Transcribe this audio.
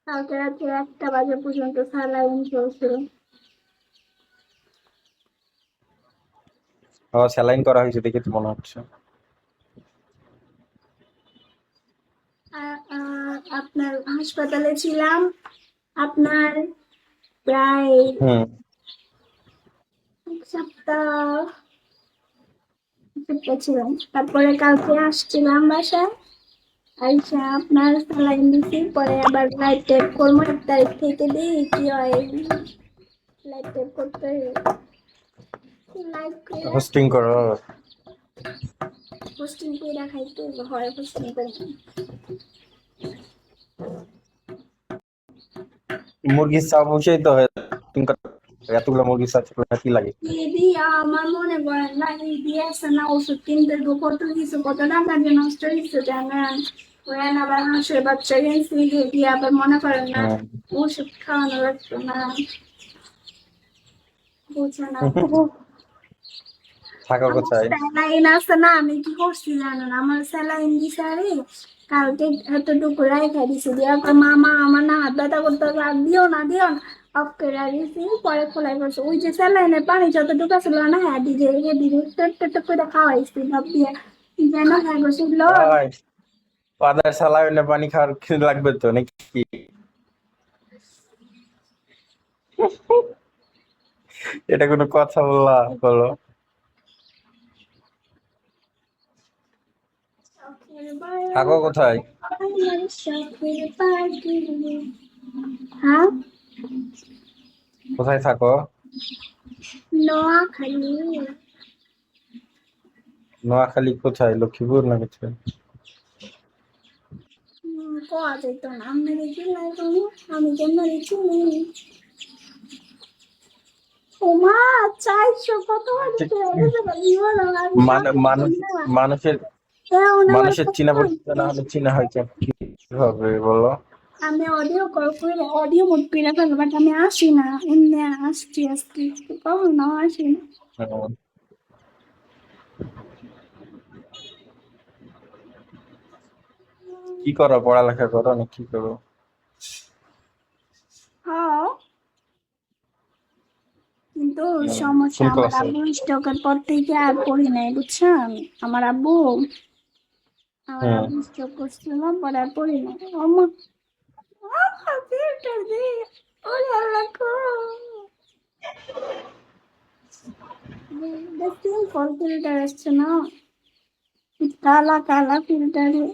কালকে রাত্রে 1টা বাজে পর্যন্ত স্যালাইন চলছিল। স্যালাইন করা হয়েছে দেখে তো মনে হচ্ছে। আপনার হাসপাতালে ছিলাম আপনার প্রায় হুম। 1 সপ্তাহ ছিলাম। তারপরে কালকে আসছিলাম বাসায়, আইসা আপনার স্যালাইন দিছি, পরে আবার লাইট টেপ করবো 1 তারিখ থেকে। দিই কি হয়, লাইট টেপ করতে লাইট করে হোস্টিং করো। পোস্টিং করে খাইতে হয়, পোস্টিং করে মুরগির চা বসেই তো হয়। এতগুলো মুরগির চা কি লাগে? দিদি আমার মনে করেন না, এই দিয়ে আসে না ওষুধ কিনতে কত কিছু, কত টাকা দিয়ে নষ্ট হয়েছে জানেন। ওই আবার হাঁসের বাচ্চা কিনছি, দিয়ে আবার মনে করেন না ওষুধ খাওয়ানো লাগতো না, বুঝে না। থাকা আমার কোথায়? স্যালাইন আছে না, আমি কি করছি জানেন, আমার স্যালাইন দিছে আরে কালকে এতটুকু রাইখা দিছি, দিয়ে মামা আমার না হাত ব্যথা করতে হবে, আর দিও না দিও না অফ করে দিছি। পরে খোলাই করছে, ওই যে স্যালাইনের পানি যতটুকু ছিল না, হ্যাঁ দিদি দিদি টেট করে খাওয়াইছি ভাব দিয়ে, যেন হ্যাঁ বসিল। পাদার সালাইনে পানি খাওয়ার খিদে লাগবে তো নাকি? এটা কোনো কথা বলো? থাকো কোথায়? হ্যাঁ, কোথায় থাকো? নোয়াখালী। নোয়াখালী কোথায়? লক্ষ্মীপুর না কোথায়? কোয়া যেত না, আমি দেখি না, আমি কেন দেখি ওমা 400 কত মানুষের চিনা পরিচিত না হলে চিনা হয় কিভাবে বলো? আমি অডিও কল করে অডিও মোড করে ফেলবো, বাট আমি আসি না, এমনি আসছি আজকে, কখনো আসি না। কি করো, পড়ালেখা করো না কি করো? হ্যাঁ, কিন্তু সমস্যা কোন আমার ক্লাসে? আব্বু স্ট্রোকের পর থেকে আর পড়ি নাই বুঝছেন। আমার আব্বু স্ট্রোক করছিল, পরে আর পড়ি নাই। আমার ফিল্টার দিয়ে ওরে আল্লাহ গো, দেখছি ফল ফিল্টার আসছে না, কালা কালা ফিল্টারে